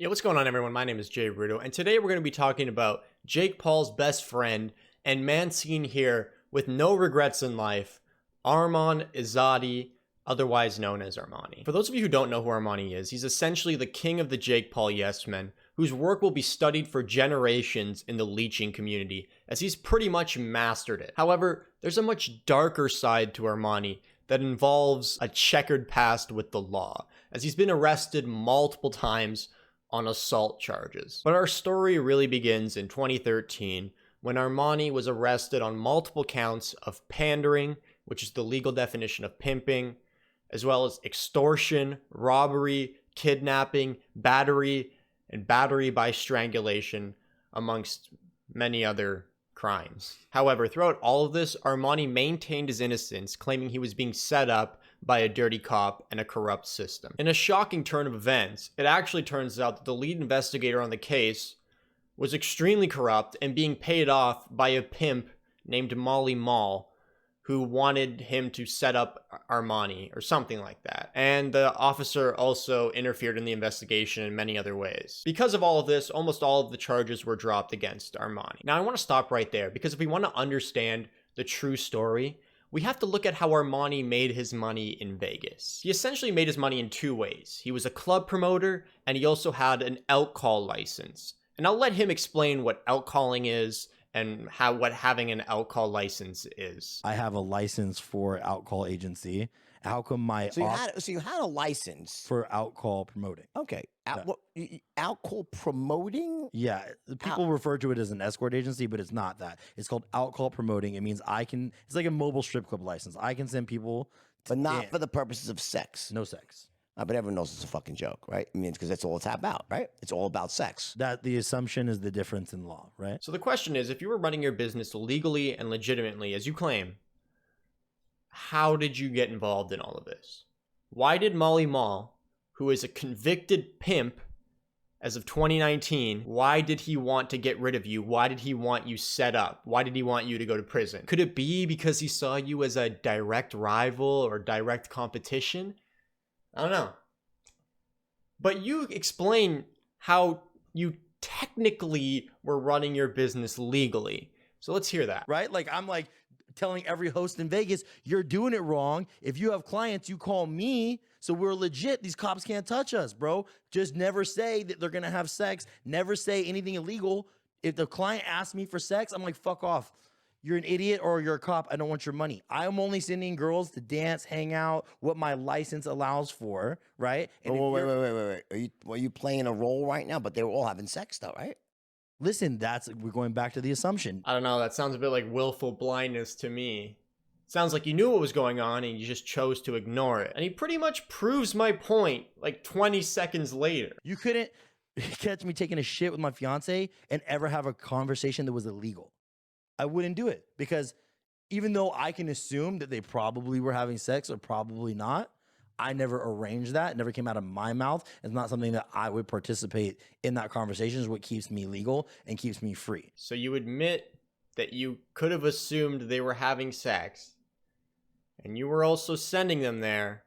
Yeah, what's going on, everyone? My name is Jay Rutto, and today we're going to be talking about Jake Paul's best friend and man seen here with no regrets in life, Arman Izadi, otherwise known as Armani. For those of you who don't know who Armani is, he's essentially the king of the Jake Paul yes men, whose work will be studied for generations in the leeching community, as he's pretty much mastered it. However, there's a much darker side to Armani that involves a checkered past with the law, as he's been arrested multiple times on assault charges. But our story really begins in 2013 when Armani was arrested on multiple counts of pandering, which is the legal definition of pimping, as well as extortion, robbery, kidnapping, battery, and battery by strangulation, amongst many other crimes. However, throughout all of this, Armani maintained his innocence, claiming he was being set up by a dirty cop and a corrupt system. In a shocking turn of events, it actually turns out that the lead investigator on the case was extremely corrupt and being paid off by a pimp named Molly Mall, who wanted him to set up Armani or something like that. And the officer also interfered in the investigation in many other ways. Because of all of this, almost all of the charges were dropped against Armani. Now I want to stop right there, because if we want to understand the true story, we have to look at how Armani made his money in Vegas. He essentially made his money in two ways. He was a club promoter, and he also had an alcohol license. And I'll let him explain what alcoholing is and what having an alcohol license is. I have a license for alcohol agency. How come my So you had a license for alcohol promoting? Okay, Yeah. alcohol promoting. Yeah, people refer to it as an escort agency, but it's not that. It's called alcohol promoting. It means it's like a mobile strip club license. I can send people, But not for the purposes of sex. no sex. But everyone knows it's a fucking joke, right? I mean, because that's all it's about, right? It's all about sex. That the assumption is the difference in law, right? So the question is, if you were running your business legally and legitimately, as you claim, how did you get involved in all of this? Why did Molly Mall, who is a convicted pimp as of 2019, why did he want to get rid of you? Why did he want you set up? Why did he want you to go to prison? Could it be because he saw you as a direct rival or direct competition? I don't know. But you explain how you technically were running your business legally. So let's hear that. Right? Like I'm like telling every host in Vegas, you're doing it wrong. If you have clients, you call me. So we're legit. These cops can't touch us, bro. Just never say that they're going to have sex. Never say anything illegal. If the client asks me for sex, I'm like, fuck off. You're an idiot or you're a cop. I don't want your money. I'm only sending girls to dance, hang out, what my license allows for, right? And Wait. Are you playing a role right now? But they're all having sex, though, right? Listen, we're going back to the assumption. I don't know. That sounds a bit like willful blindness to me. Sounds like you knew what was going on and you just chose to ignore it. And he pretty much proves my point like 20 seconds later. You couldn't catch me taking a shit with my fiance and ever have a conversation that was illegal. I wouldn't do it, because even though I can assume that they probably were having sex or probably not, I never arranged that. It never came out of my mouth. It's not something that I would participate in. That conversation is what keeps me legal and keeps me free. So you admit that you could have assumed they were having sex, and you were also sending them there.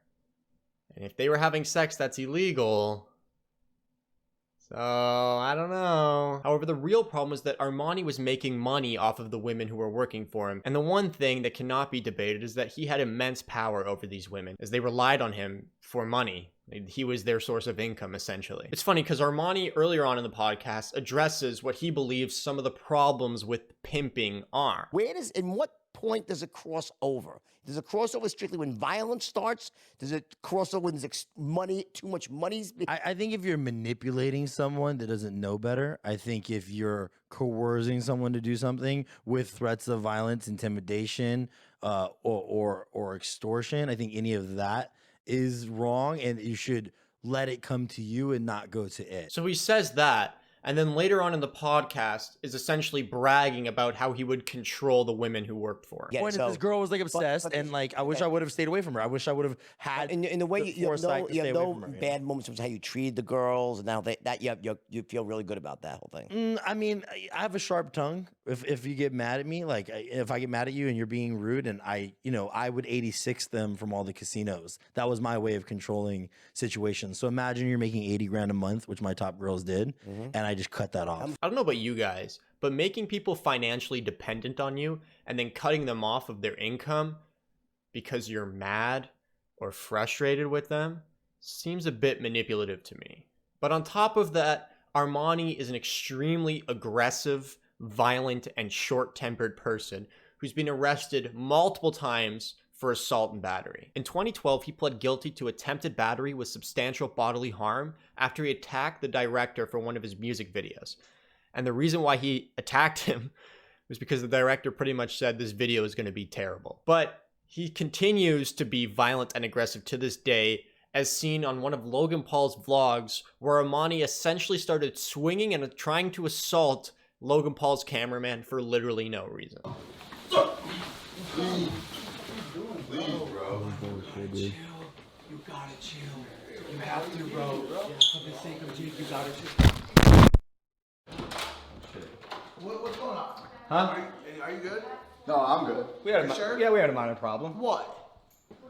And if they were having sex, that's illegal. So, I don't know. However, the real problem is that Armani was making money off of the women who were working for him. And the one thing that cannot be debated is that he had immense power over these women, as they relied on him for money. He was their source of income, essentially. It's funny because Armani, earlier on in the podcast, addresses what he believes some of the problems with pimping are. In what point does it cross over? Does it cross over strictly when violence starts? Does it cross over when there's too much money? I think if you're manipulating someone that doesn't know better, I think if you're coercing someone to do something with threats of violence, intimidation, or extortion, I think any of that is wrong, and you should let it come to you and not go to it. So he says that, and then later on in the podcast is essentially bragging about how he would control the women who worked for him. Yeah, Point is, this girl was like obsessed, and like I wish I would have stayed away from her. I wish I would have had. In the way you have no her, bad moments of how you treated the girls, and now you feel really good about that whole thing. I mean, I have a sharp tongue. If you get mad at me, like if I get mad at you and you're being rude, and I would 86 them from all the casinos. That was my way of controlling situations. So imagine you're making 80 grand a month, which my top girls did, and I just cut that off. I don't know about you guys, but making people financially dependent on you and then cutting them off of their income because you're mad or frustrated with them seems a bit manipulative to me. But on top of that, Armani is an extremely aggressive, violent, and short-tempered person who's been arrested multiple times for assault and battery. In 2012, he pled guilty to attempted battery with substantial bodily harm after he attacked the director for one of his music videos. And the reason why he attacked him was because the director pretty much said this video is going to be terrible. But he continues to be violent and aggressive to this day, as seen on one of Logan Paul's vlogs, where Armani essentially started swinging and trying to assault Logan Paul's cameraman for literally no reason. Please, bro. You gotta chill. You have to, bro. For the sake of Jake, you gotta chill. What's going on? Huh? Are you good? No, I'm good. You sure? Yeah, we had a minor problem. What?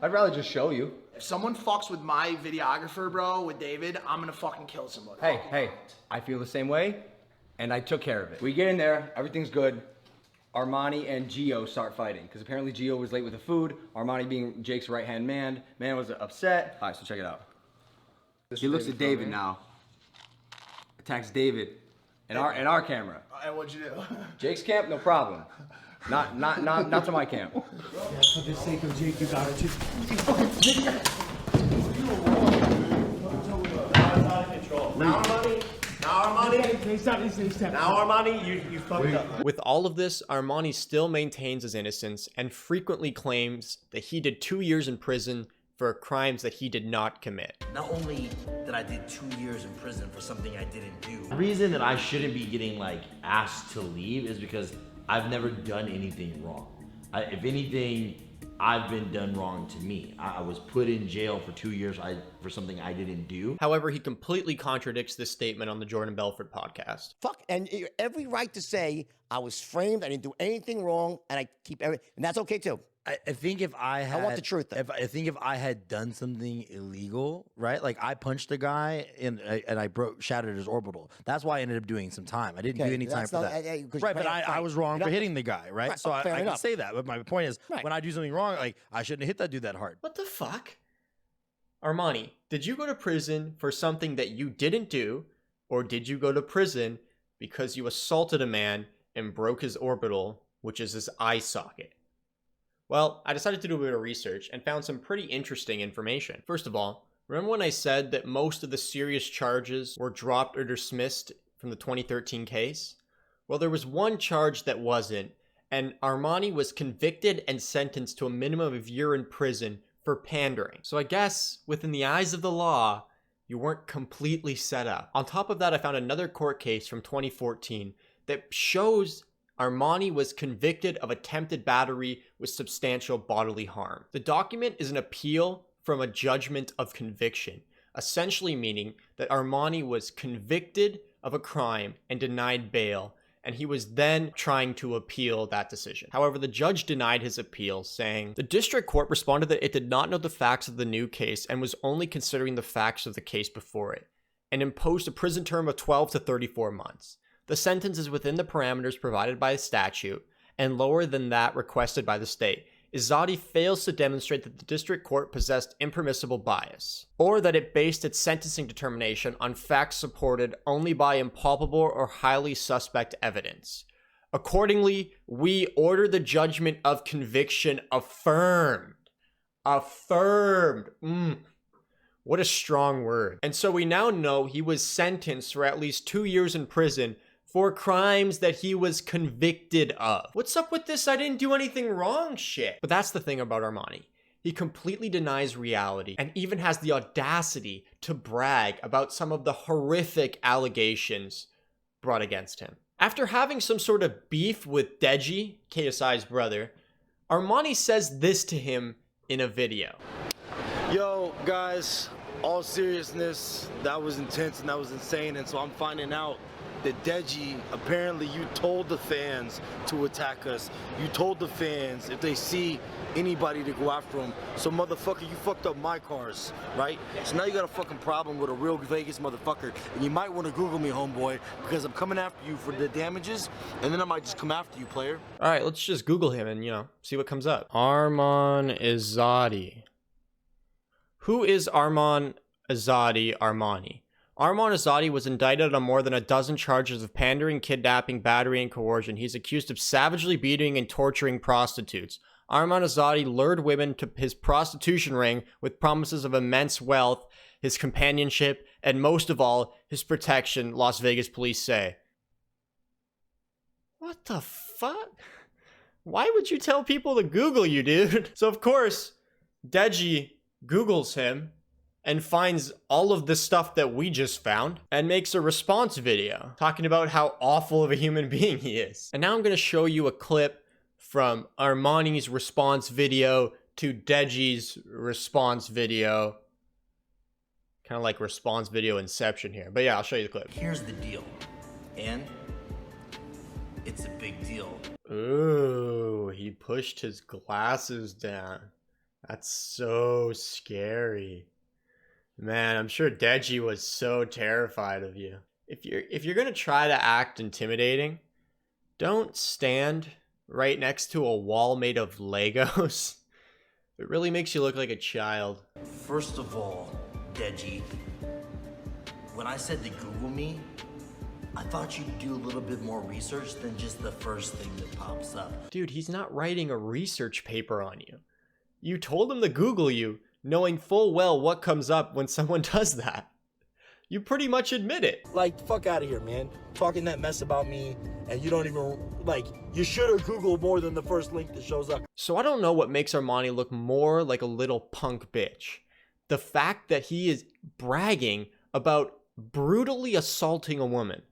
I'd rather just show you. If someone fucks with my videographer, bro, with David, I'm gonna fucking kill somebody. Hey, I feel the same way, and I took care of it. We get in there, everything's good. Armani and Gio start fighting, because apparently Gio was late with the food. Armani, being Jake's right-hand man, was upset. All right, so check it out. He looks at David now, attacks David, and our camera. And what'd you do? Jake's camp, no problem. Not to my camp. For the sake of Jake, you gotta chill. Now Armani, you fucked up. With all of this, Armani still maintains his innocence and frequently claims that he did 2 years in prison for crimes that he did not commit. Not only that I did 2 years in prison for something I didn't do. The reason that I shouldn't be getting asked to leave is because I've never done anything wrong. If anything, I've been done wrong to me. I was put in jail for 2 years for something I didn't do. However, he completely contradicts this statement on the Jordan Belfort podcast. And every right to say I was framed, I didn't do anything wrong, and I keep everything, and that's okay too. I think if I had, I want the truth, though. I think if I had done something illegal, right? Like I punched a guy and I shattered his orbital. That's why I ended up doing some time. I didn't do any time for that. Right, but I was wrong for hitting the guy, right? So I can say that. But my point is, when I do something wrong, I shouldn't have hit that dude that hard. What the fuck? Armani, did you go to prison for something that you didn't do, or did you go to prison because you assaulted a man and broke his orbital, which is his eye socket? Well, I decided to do a bit of research and found some pretty interesting information. First of all, remember when I said that most of the serious charges were dropped or dismissed from the 2013 case? Well, there was one charge that wasn't, and Armani was convicted and sentenced to a minimum of a year in prison for pandering. So I guess, within the eyes of the law, you weren't completely set up. On top of that, I found another court case from 2014 that shows Armani was convicted of attempted battery with substantial bodily harm. The document is an appeal from a judgment of conviction, essentially meaning that Armani was convicted of a crime and denied bail, and he was then trying to appeal that decision. However, the judge denied his appeal, saying the district court responded that it did not know the facts of the new case and was only considering the facts of the case before it, and imposed a prison term of 12 to 34 months. The sentence is within the parameters provided by the statute and lower than that requested by the state. Izadi fails to demonstrate that the district court possessed impermissible bias, or that it based its sentencing determination on facts supported only by impalpable or highly suspect evidence. Accordingly, we order the judgment of conviction affirmed. Affirmed. What a strong word. And so we now know he was sentenced for at least 2 years in prison for crimes that he was convicted of. What's up with this I didn't do anything wrong shit? But that's the thing about Armani. He completely denies reality and even has the audacity to brag about some of the horrific allegations brought against him. After having some sort of beef with Deji, KSI's brother, Armani says this to him in a video. Yo, guys, all seriousness, that was intense and that was insane, and so I'm finding out that Deji, apparently you told the fans to attack us. You told the fans if they see anybody to go after them. So motherfucker, you fucked up my cars, right? So now you got a fucking problem with a real Vegas motherfucker. And you might want to Google me, homeboy, because I'm coming after you for the damages, and then I might just come after you, player. All right, let's just Google him and, see what comes up. Arman Izadi. Who is Arman Izadi Armani? Arman Izadi was indicted on more than a dozen charges of pandering, kidnapping, battery, and coercion. He's accused of savagely beating and torturing prostitutes. Arman Izadi lured women to his prostitution ring with promises of immense wealth, his companionship, and most of all, his protection, Las Vegas police say. What the fuck? Why would you tell people to Google you, dude? So of course, Deji Googles him and finds all of the stuff that we just found and makes a response video talking about how awful of a human being he is. And now I'm gonna show you a clip from Armani's response video to Deji's response video. Kind of like response video inception here. But yeah, I'll show you the clip. Here's the deal. And it's a big deal. Ooh, he pushed his glasses down. That's so scary. Man, I'm sure Deji was so terrified of you. If you're gonna try to act intimidating, don't stand right next to a wall made of Legos. It really makes you look like a child. First of all, Deji, when I said to Google me, I thought you'd do a little bit more research than just the first thing that pops up. Dude, he's not writing a research paper on you. You told him to Google you, knowing full well what comes up when someone does that. You pretty much admit it. Like, fuck out of here, man. Talking that mess about me, and you don't even, you should have Googled more than the first link that shows up. So I don't know what makes Armani look more like a little punk bitch. The fact that he is bragging about brutally assaulting a woman,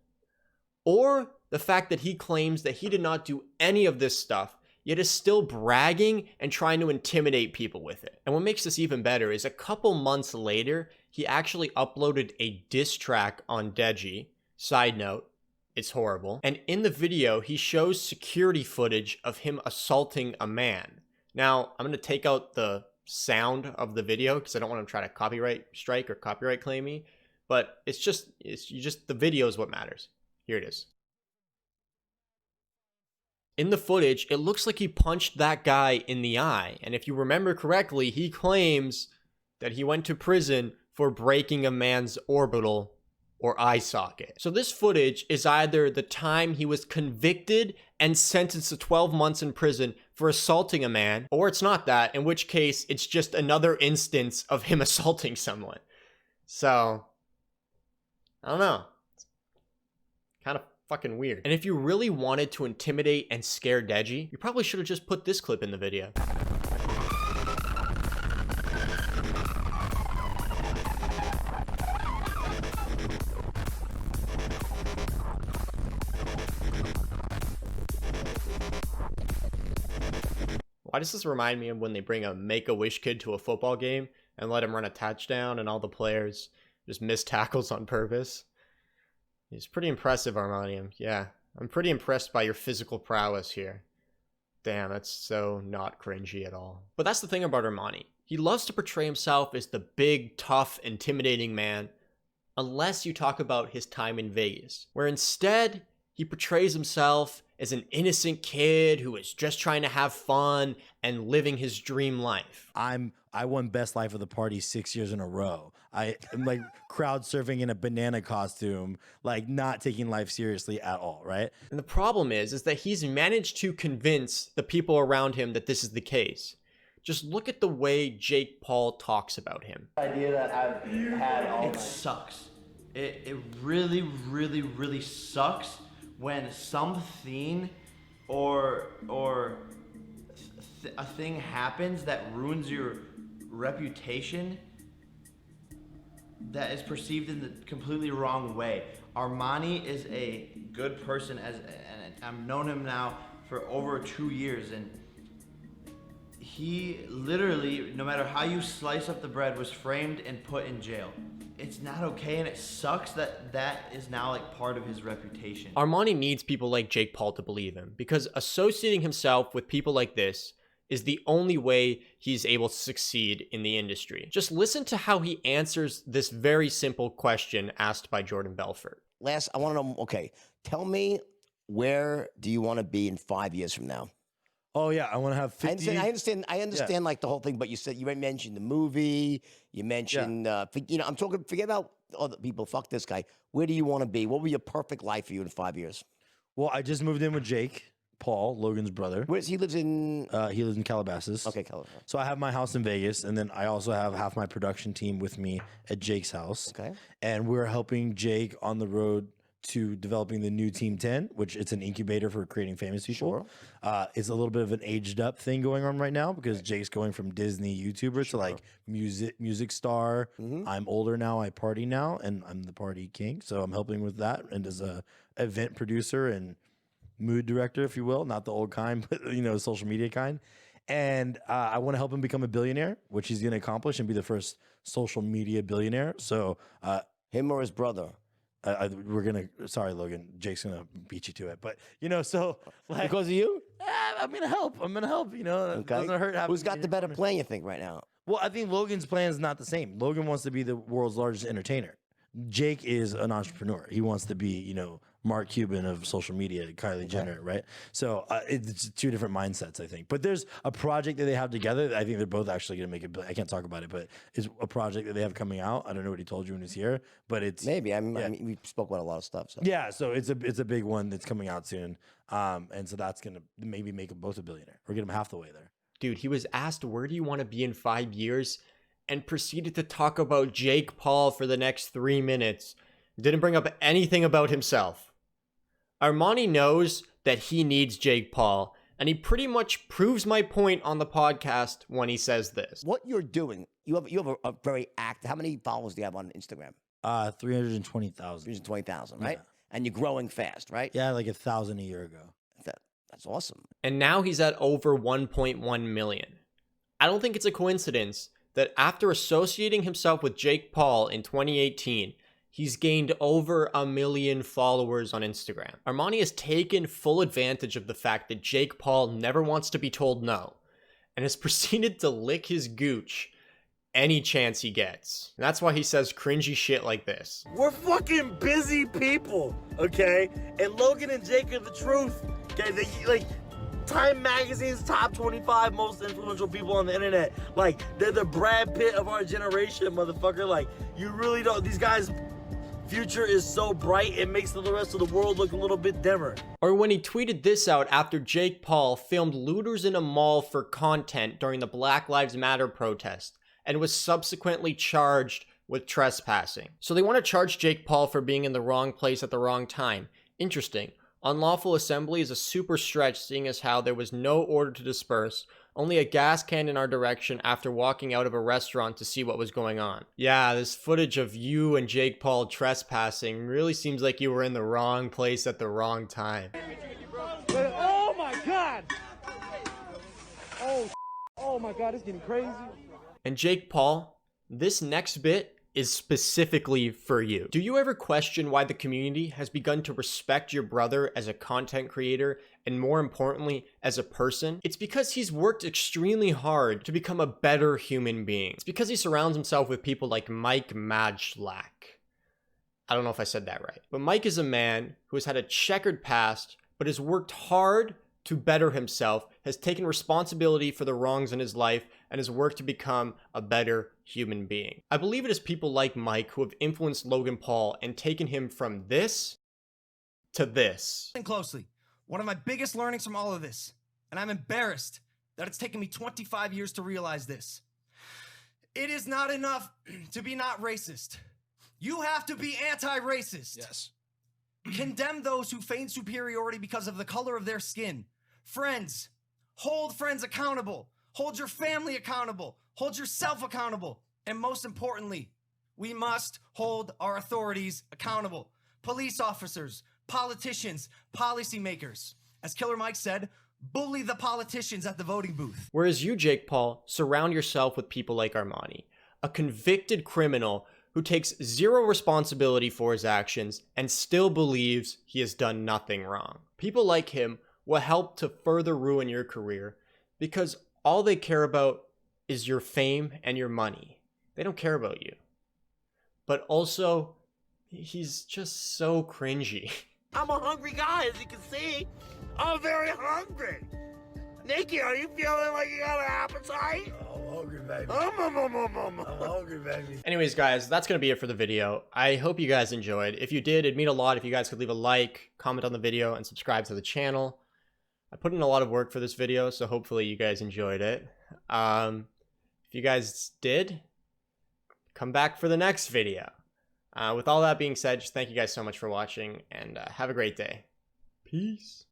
or the fact that he claims that he did not do any of this stuff, yet is still bragging and trying to intimidate people with it. And what makes this even better is a couple months later, he actually uploaded a diss track on Deji. Side note, it's horrible. And in the video, he shows security footage of him assaulting a man. Now, I'm going to take out the sound of the video because I don't want to try to copyright strike or copyright claim me. But it's just the video is what matters. Here it is. In the footage, it looks like he punched that guy in the eye. And if you remember correctly, he claims that he went to prison for breaking a man's orbital or eye socket. So this footage is either the time he was convicted and sentenced to 12 months in prison for assaulting a man, or it's not that, in which case it's just another instance of him assaulting someone. So, I don't know. It's kind of fucking weird. And if you really wanted to intimidate and scare Deji, you probably should have just put this clip in the video. Why does this remind me of when they bring a Make-A-Wish kid to a football game and let him run a touchdown and all the players just miss tackles on purpose? He's pretty impressive, Armani. Yeah, I'm pretty impressed by your physical prowess here. Damn, that's so not cringy at all. But that's the thing about Armani. He loves to portray himself as the big, tough, intimidating man, unless you talk about his time in Vegas, where instead he portrays himself as an innocent kid who is just trying to have fun and living his dream life. I won best life of the party 6 years in a row. I am like crowd surfing in a banana costume, like not taking life seriously at all, right? And the problem is that he's managed to convince the people around him that this is the case. Just look at the way Jake Paul talks about him. Idea that I've had all it sucks. It really, really, really sucks when something or a thing happens that ruins your reputation that is perceived in the completely wrong way. Armani is a good person, and I've known him now for over 2 years, and he literally, no matter how you slice up the bread, was framed and put in jail. it's not okay, and it sucks that that is now like part of his reputation. Armani needs people like Jake Paul to believe him, because associating himself with people like this is the only way he's able to succeed in the industry. Just listen to how he answers this very simple question asked by Jordan Belfort. I want to know, okay, tell me, where do you want to be in 5 years from now? Oh yeah, I want to have 50. I understand like the whole thing, but you mentioned the movie, you mentioned, I'm talking, forget about other people, fuck this guy. Where do you want to be? What would be a perfect life for you in 5 years? Well, I just moved in with Jake Paul, Logan's brother. He lives in? He lives in Calabasas. Okay, Calabasas. So I have my house in Vegas, and then I also have half my production team with me at Jake's house. Okay. And we're helping Jake on the road to developing the new Team 10, which it's an incubator for creating famous people. Sure. It's a little bit of an aged up thing going on right now because Jake's going from Disney YouTuber to like music star. I'm older now, I party now, and I'm the party king. So I'm helping with that, and as a event producer and mood director, if you will, not the old kind, but social media kind. And I want to help him become a billionaire, which he's going to accomplish and be the first social media billionaire. So him or his brother? Sorry, Logan, Jake's gonna beat you to it, but so like, because of you, I'm gonna help. Okay. It doesn't hurt. Who's got the better plan, you think, right now? Well, I think Logan's plan is not the same. Logan wants to be the world's largest entertainer. Jake is an entrepreneur. He wants to be, Mark Cuban of social media, Kylie Jenner, right? So it's two different mindsets, I think. But there's a project that they have together. I think they're both actually going to make it. I can't talk about it, but it's a project that they have coming out. I don't know what he told you when he's here, but it's maybe. I mean, we spoke about a lot of stuff. So. Yeah, so it's a big one that's coming out soon, and so that's going to maybe make them both a billionaire or get them half the way there. Dude, he was asked, where do you want to be in 5 years? And proceeded to talk about Jake Paul for the next 3 minutes. Didn't bring up anything about himself. Armani knows that he needs Jake Paul, and he pretty much proves my point on the podcast when he says this. What you're doing, you have a very active. How many followers do you have on Instagram? 320,000. 320,000, right? Yeah. And you're growing fast, right? Yeah, like 1,000 a year ago. That's awesome. And now he's at over 1.1 million. I don't think it's a coincidence that after associating himself with Jake Paul in 2018, he's gained over 1 million followers on Instagram. Armani has taken full advantage of the fact that Jake Paul never wants to be told no, and has proceeded to lick his gooch any chance he gets. And that's why he says cringy shit like this. We're fucking busy people, okay? And Logan and Jake are the truth, okay? Time Magazine's top 25 most influential people on the internet. Like, they're the Brad Pitt of our generation, motherfucker. Like, you really don't, these guys' future is so bright, it makes the rest of the world look a little bit dimmer. Or when he tweeted this out after Jake Paul filmed looters in a mall for content during the Black Lives Matter protest and was subsequently charged with trespassing. So they want to charge Jake Paul for being in the wrong place at the wrong time. Interesting. Unlawful assembly is a super stretch, seeing as how there was no order to disperse, only a gas can in our direction after walking out of a restaurant to see what was going on. Yeah, this footage of you and Jake Paul trespassing really seems like you were in the wrong place at the wrong time. Oh my god! Oh my god, it's getting crazy. And Jake Paul, this next bit is specifically for you. Do you ever question why the community has begun to respect your brother as a content creator and, more importantly, as a person? It's because he's worked extremely hard to become a better human being. It's because he surrounds himself with people like Mike Majlak. I don't know if I said that right. But Mike is a man who has had a checkered past, but has worked hard to better himself, has taken responsibility for the wrongs in his life, and has worked to become a better human being. I believe it is people like Mike who have influenced Logan Paul and taken him from this to this. Listen closely. One of my biggest learnings from all of this, and I'm embarrassed that it's taken me 25 years to realize this. It is not enough to be not racist. You have to be anti-racist. Yes. Condemn those who feign superiority because of the color of their skin. Friends, hold friends accountable. Hold your family accountable. Hold yourself accountable. And most importantly, we must hold our authorities accountable. Police officers, politicians, policymakers. As Killer Mike said, bully the politicians at the voting booth. Whereas you, Jake Paul, surround yourself with people like Armani, a convicted criminal who takes zero responsibility for his actions and still believes he has done nothing wrong. People like him will help to further ruin your career because all they care about is your fame and your money. They don't care about you. But also, he's just so cringy. I'm a hungry guy, as you can see. I'm very hungry. Nikki, are you feeling like you got an appetite? I'm hungry, baby. I'm hungry, baby. Anyways, guys, that's going to be it for the video. I hope you guys enjoyed. If you did, it'd mean a lot if you guys could leave a like, comment on the video, and subscribe to the channel. I put in a lot of work for this video, so hopefully you guys enjoyed it. If you guys did, come back for the next video. With all that being said, just thank you guys so much for watching, and have a great day. Peace.